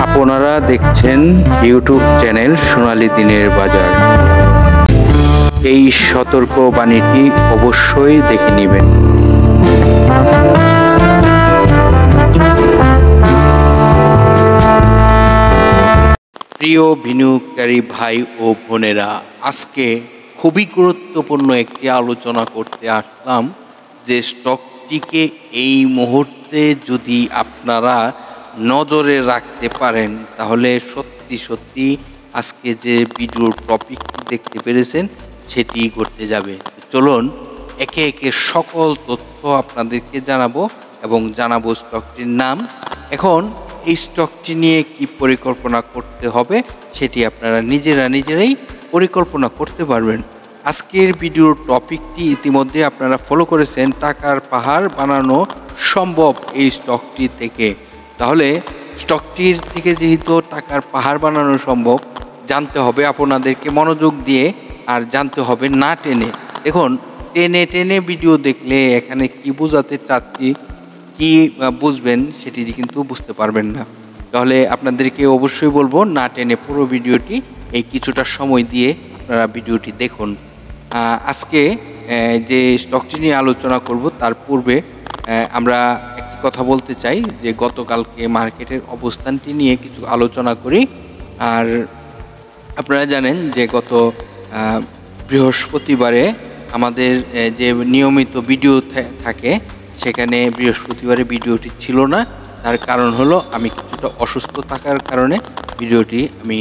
আপনারা দেখছেন YouTube channel সোনালী দিনের বাজার। এই সতর্ক বাণীটি অবশ্যই দেখে নেবেন। প্রিয় বিনিয়োগকারী ভাই ও বোনেরা, আজকে খুবই গুরুত্বপূর্ণ একটি আলোচনা করতে আসলাম যে স্টকটিকে এই মুহূর্তে যদি আপনারা নজরে রাখতে পারেন তাহলে সত্যি আজকে যে ভিডিওর টপিকটি দেখতে পেরেছেন সেটি ঘটতে যাবে। চলুন একে একে সকল তথ্য আপনাদেরকে জানাবো এবং জানাবো স্টকটির নাম। এখন এই স্টকটি নিয়ে কি পরিকল্পনা করতে হবে সেটি আপনারা নিজেরাই পরিকল্পনা করতে পারবেন। আজকের ভিডিওর টপিকটি ইতিমধ্যে আপনারা ফলো করেছেন, টাকার পাহাড় বানানো সম্ভব এই স্টকটি থেকে। তাহলে স্টকটির থেকে যেহেতু টাকার পাহাড় বানানো সম্ভব, জানতে হবে আপনাদেরকে মনোযোগ দিয়ে, আর জানতে হবে না টেনে। দেখুন, টেনে ভিডিও দেখলে এখানে কি বোঝাতে চাচ্ছি, কি বুঝবেন সেটি কিন্তু বুঝতে পারবেন না। তাহলে আপনাদেরকে অবশ্যই বলবো না টেনে পুরো ভিডিওটি এই কিছুটা সময় দিয়ে আপনারা ভিডিওটি দেখুন। আজকে যে স্টকটি নিয়ে আলোচনা করব তার পূর্বে আমরা একটি কথা বলতে চাই যে গতকালকে মার্কেটের অবস্থানটি নিয়ে কিছু আলোচনা করি। আর আপনারা জানেন যে গত বৃহস্পতিবারে আমাদের যে নিয়মিত ভিডিও থাকে সেখানে বৃহস্পতিবারে ভিডিওটি ছিল না। তার কারণ হলো আমি কিছুটা অসুস্থ থাকার কারণে ভিডিওটি আমি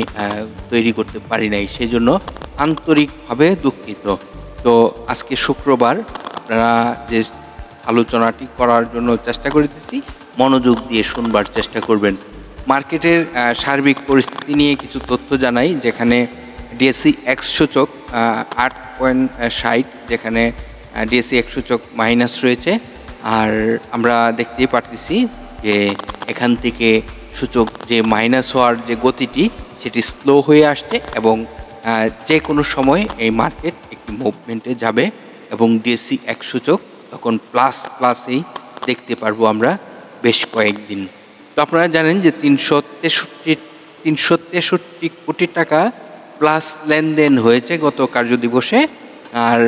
তৈরি করতে পারি নাই, সেই জন্য আন্তরিকভাবে দুঃখিত। তো আজকে শুক্রবার, আপনারা যে আলোচনাটি করার জন্য চেষ্টা করতেছি মনোযোগ দিয়ে শুনবার চেষ্টা করবেন। মার্কেটের সার্বিক পরিস্থিতি নিয়ে কিছু তথ্য জানাই, যেখানে ডিএসসি 100 সূচক 8.60, যেখানে ডিএসসি 100 সূচক মাইনাস রয়েছে। আর আমরা দেখতেই পারতেছি যে এখান থেকে সূচক যে মাইনাস হওয়ার যে গতিটি সেটি স্লো হয়ে আসছে এবং যে কোনো সময় এই মার্কেট একটি মুভমেন্টে যাবে এবং ডিএসসি 100 সূচক তখন প্লাসেই দেখতে পারবো আমরা বেশ কয়েকদিন। তো আপনারা জানেন যে 363 কোটি টাকা প্লাস লেনদেন হয়েছে গত কার্যদিবসে। আর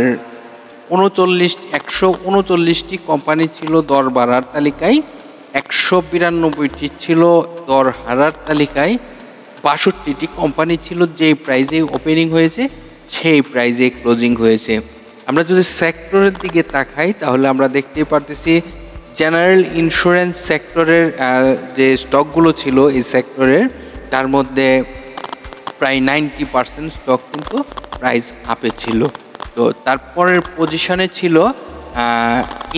139টি কোম্পানি ছিল দর বাড়ার তালিকায়, 192টি ছিল দর হারার তালিকায়, 62টি কোম্পানি ছিল যে প্রাইজে ওপেনিং হয়েছে সেই প্রাইজে ক্লোজিং হয়েছে। আমরা যদি সেক্টরের দিকে তাকাই তাহলে আমরা দেখতেই পারতেছি জেনারেল ইন্স্যুরেন্স সেক্টরের যে স্টকগুলো ছিল এই সেক্টরের, তার মধ্যে প্রায় 90% স্টক কিন্তু প্রাইস আপে ছিল। তো তারপরের পজিশনে ছিল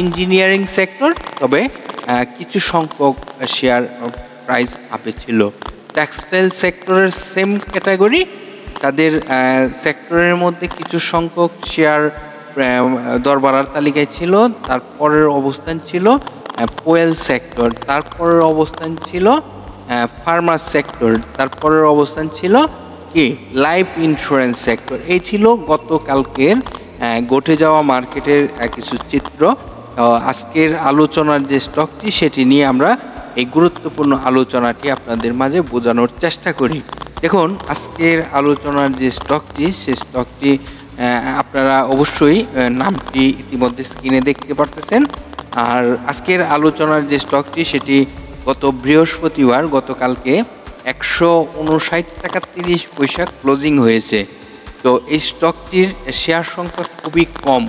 ইঞ্জিনিয়ারিং সেক্টর, তবে কিছু সংখ্যক শেয়ার প্রাইস আপে ছিল। টেক্সটাইল সেক্টরের সেম ক্যাটাগরি, তাদের সেক্টরের মধ্যে কিছু সংখ্যক শেয়ার দর বাড়ার তালিকায় ছিল। তারপরের অবস্থান ছিল পোয়েল সেক্টর, তারপরের অবস্থান ছিল ফার্মা সেক্টর, তারপরের অবস্থান ছিল কি লাইফ ইন্স্যুরেন্স সেক্টর। এই ছিল গতকালকের ঘটে যাওয়া মার্কেটের কিছু চিত্র। আজকের আলোচনার যে স্টকটি সেটি নিয়ে আমরা এই গুরুত্বপূর্ণ আলোচনাটি আপনাদের মাঝে বোঝানোর চেষ্টা করি। দেখুন, আজকের আলোচনার যে স্টকটি সেই স্টকটি আপনারা অবশ্যই নামটি ইতিমধ্যে স্ক্রিনে দেখতে পারতেছেন। আর আজকের আলোচনার যে স্টকটি সেটি গত বৃহস্পতিবার গতকালকে 159.30 টাকা ক্লোজিং হয়েছে। তো এই স্টকটির শেয়ার সংখ্যা খুবই কম,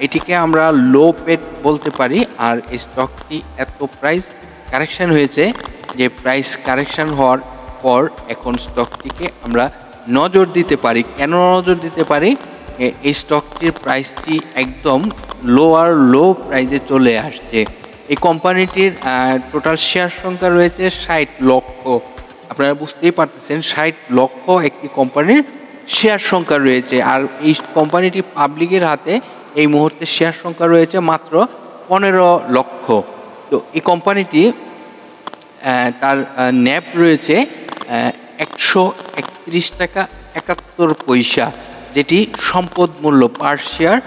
এটিকে আমরা লো পেড বলতে পারি। আর এই স্টকটি এত প্রাইস কারেকশান হয়েছে যে প্রাইস কারেকশান হওয়ার পর এখন স্টকটিকে আমরা নজর দিতে পারি। কেন নজর দিতে পারি? এই স্টকটির প্রাইসটি একদম লো প্রাইসে চলে আসছে। এই কোম্পানিটির টোটাল শেয়ার সংখ্যা রয়েছে 60 লক্ষ। আপনারা বুঝতেই পারতেছেন 60 লক্ষ একটি কোম্পানির শেয়ার সংখ্যা রয়েছে। আর এই কোম্পানিটি পাবলিকের হাতে এই মুহূর্তে শেয়ার সংখ্যা রয়েছে মাত্র 15 লক্ষ। তো এই কোম্পানিটি তার ন্যাপ রয়েছে 131 টাকা 71 পয়সা, যেটি সম্পদ মূল্য পার শেয়ার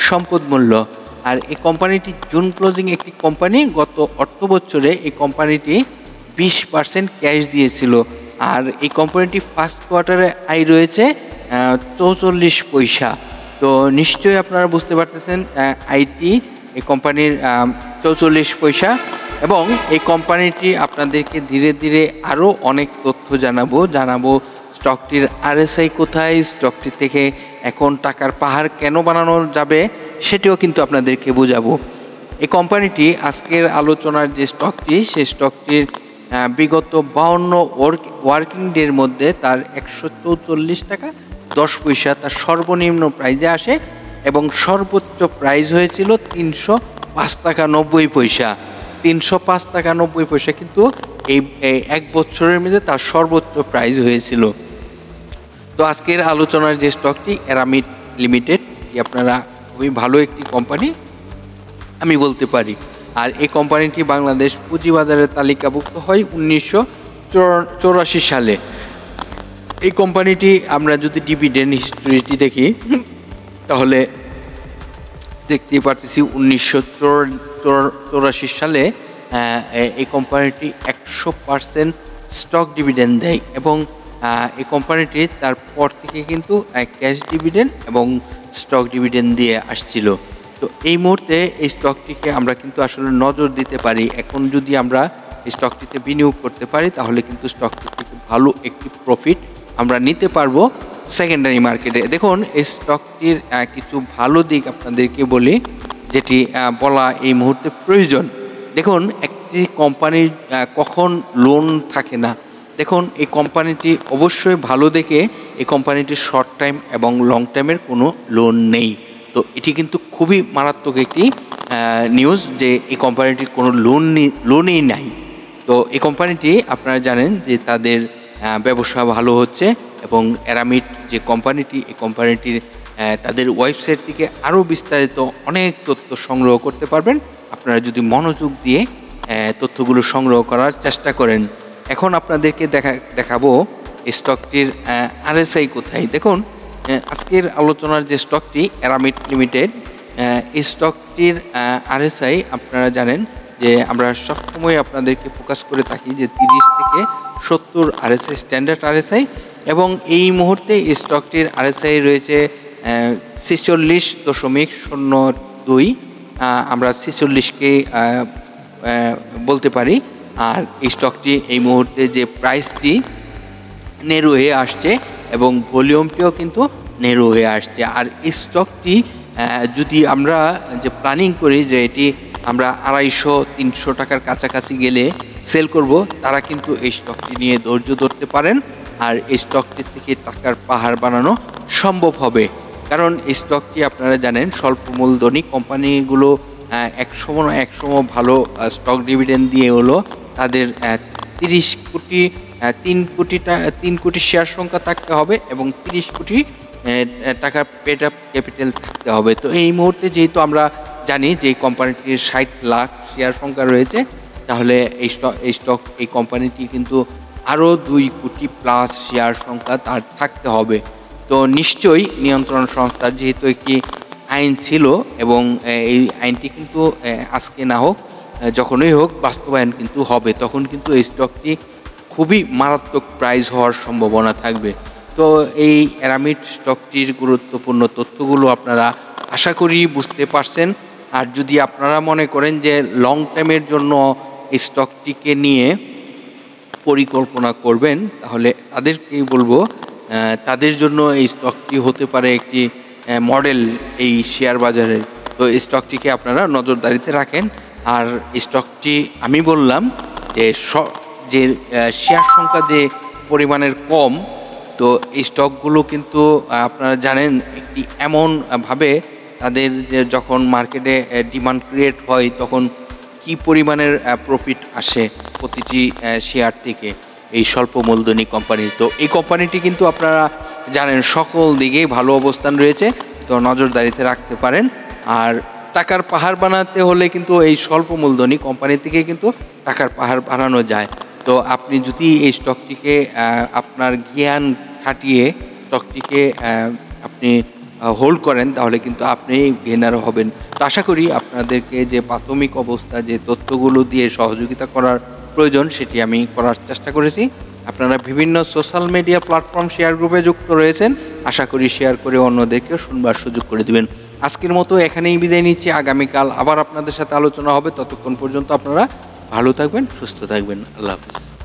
সম্পদ মূল্য। আর এই কোম্পানিটি জুন ক্লোজিং একটি কোম্পানি। গত অর্থ বছরে এই কোম্পানিটি 20% ক্যাশ দিয়েছিল। আর এই কোম্পানিটি ফার্স্ট কোয়ার্টারে আয় রয়েছে 44 পয়সা। তো নিশ্চয়ই আপনারা বুঝতে পারতেছেন আইটি এই কোম্পানির 44 পয়সা। এবং এই কোম্পানিটি আপনাদেরকে ধীরে ধীরে আরও অনেক তথ্য জানাবো স্টকটির আরএসআই কোথায়, স্টকটি থেকে এখন টাকার পাহাড় কেন বানানো যাবে সেটিও কিন্তু আপনাদেরকে বোঝাবো। এই কোম্পানিটি আজকের আলোচনার যে স্টকটি, সেই স্টকটির বিগত 52 ওয়ার্কিং ডের মধ্যে তার 144 টাকা 10 পয়সা তার সর্বনিম্ন প্রাইজে আসে এবং সর্বোচ্চ প্রাইস হয়েছিল 305 টাকা 90 পয়সা। 305 টাকা 90 পয়সা কিন্তু এই এক বছরের মধ্যে তার সর্বোচ্চ প্রাইস হয়েছিল। তো আজকের আলোচনার যে স্টকটি অ্যারামিড লিমিটেড, আপনারা খুবই ভালো একটি কোম্পানি আমি বলতে পারি। আর এই কোম্পানিটি বাংলাদেশ পুঁজিবাজারে তালিকাভুক্ত হয় 1984 সালে। এই কোম্পানিটি আমরা যদি ডিভিডেন্ড হিস্ট্রিটি দেখি তাহলে দেখতেই পারতেছি 1984 সালে এই কোম্পানিটি 100% স্টক ডিভিডেন্ড দেয় এবং এই কোম্পানিটি তারপর থেকে কিন্তু ক্যাশ ডিভিডেন্ড এবং স্টক ডিভিডেন্ড দিয়ে আসছিল। তো এই মুহূর্তে এই স্টকটিকে আমরা কিন্তু আসলে নজর দিতে পারি। এখন যদি আমরা এই স্টকটিতে বিনিয়োগ করতে পারি তাহলে কিন্তু স্টকটি থেকে ভালো একটি প্রফিট আমরা নিতে পারবো সেকেন্ডারি মার্কেটে। দেখুন এই স্টকটির কিছু ভালো দিক আপনাদেরকে বলি, যেটি বলা এই মুহূর্তে প্রয়োজন। দেখুন একটি কোম্পানির কখন লোন থাকে না। দেখুন এই কোম্পানিটি অবশ্যই ভালো দেখে এই কোম্পানিটির শর্ট টাইম এবং লং টাইমের কোনো লোন নেই। তো এটি কিন্তু খুবই মারাত্মক একটি নিউজ যে এই কোম্পানিটির কোনো লোনই নাই। তো এই কোম্পানিটি আপনারা জানেন যে তাদের ব্যবসা ভালো হচ্ছে এবং অ্যারামিড যে কোম্পানিটি, এই কোম্পানিটির তাদের ওয়েবসাইট থেকে আরও বিস্তারিত অনেক তথ্য সংগ্রহ করতে পারবেন আপনারা যদি মনোযোগ দিয়ে তথ্যগুলো সংগ্রহ করার চেষ্টা করেন। এখন আপনাদেরকে দেখাবো স্টকটির আরএসআই কোথায়। দেখুন আজকের আলোচনার যে স্টকটি অ্যারামিড লিমিটেড, এই স্টকটির আরএসআই আপনারা জানেন যে আমরা সবসময় আপনাদেরকে ফোকাস করে থাকি যে 30 থেকে 70 আরএসআই স্ট্যান্ডার্ড আরএসআই এবং এই মুহূর্তে এই স্টকটির আরএসআই রয়েছে 46.02। আমরা 46কে বলতে পারি। আর এই স্টকটি এই মুহূর্তে যে প্রাইসটি নেরো হয়ে আসছে এবং ভলিউমটিও কিন্তু নেরো হয়ে আসছে। আর এই স্টকটি যদি আমরা যে প্ল্যানিং করি যে এটি আমরা 250-300 টাকার কাছাকাছি গেলে সেল করব, তারা কিন্তু এই স্টকটি নিয়ে ধৈর্য ধরতে পারেন। আর এই স্টকটি থেকে টাকার পাহাড় বানানো সম্ভব হবে, কারণ এই স্টকটি আপনারা জানেন স্বল্প মূলধনী কোম্পানিগুলো একসময় ভালো স্টক ডিভিডেন্ড দিয়ে হলো তাদের 3 কোটি শেয়ার সংখ্যা থাকতে হবে এবং 30 কোটি টাকার পেড আপ ক্যাপিটাল থাকতে হবে। তো এই মুহূর্তে যেহেতু আমরা জানি যে এই কোম্পানিটির 60 লাখ শেয়ার সংখ্যা রয়েছে, তাহলে এই কোম্পানিটি কিন্তু আরও 2 কোটি প্লাস শেয়ার সংখ্যা তার থাকতে হবে। তো নিশ্চয়ই নিয়ন্ত্রণ সংস্থার যেহেতু একটি আইন ছিল এবং এই আইনটি কিন্তু আজকে না হোক যখনই হোক বাস্তবায়ন কিন্তু হবে, তখন কিন্তু এই স্টকটি খুবই মারাত্মক প্রাইস হওয়ার সম্ভাবনা থাকবে। তো এই অ্যারামিড স্টকটির গুরুত্বপূর্ণ তথ্যগুলো আপনারা আশা করি বুঝতে পারছেন। আর যদি আপনারা মনে করেন যে লং টাইমের জন্য এই স্টকটিকে নিয়ে পরিকল্পনা করবেন, তাহলে তাদেরকেই বলবো তাদের জন্য এই স্টকটি হতে পারে একটি মডেল এই শেয়ার বাজারের। তো এই স্টকটিকে আপনারা নজরদারিতে রাখেন। আর এই স্টকটি আমি বললাম যে শেয়ার সংখ্যা যে পরিমাণের কম, তো এই স্টকগুলো কিন্তু আপনারা জানেন একটি এমনভাবে তাদের যে যখন মার্কেটে ডিমান্ড ক্রিয়েট হয় তখন কি পরিমাণের প্রফিট আসে প্রতিটি শেয়ার থেকে এই স্বল্প মূলধনী কোম্পানির। তো এই কোম্পানিটি কিন্তু আপনারা জানেন সকল দিকেই ভালো অবস্থান রয়েছে, তো নজরদারিতে রাখতে পারেন। আর টাকার পাহাড় বানাতে হলে কিন্তু এই স্বল্প মূলধনী কোম্পানি থেকে কিন্তু টাকার পাহাড় বানানো যায়। তো আপনি যদি এই স্টকটিকে আপনার জ্ঞান খাটিয়ে স্টকটিকে আপনি হোল্ড করেন, তাহলে কিন্তু আপনি গেনার হবেন। তো আশা করি আপনাদেরকে যে প্রাথমিক অবস্থা যে তথ্যগুলো দিয়ে সহযোগিতা করার প্রয়োজন সেটি আমি করার চেষ্টা করেছি। আপনারা বিভিন্ন সোশ্যাল মিডিয়া প্ল্যাটফর্ম শেয়ার গ্রুপে যুক্ত রয়েছেন, আশা করি শেয়ার করে অন্যদেরকেও শুনবার সুযোগ করে দিবেন। আজকের মতো এখানেই বিদায় নিচ্ছি, আগামীকাল আবার আপনাদের সাথে আলোচনা হবে। ততক্ষণ পর্যন্ত আপনারা ভালো থাকবেন, সুস্থ থাকবেন। আল্লাহ হাফিজ।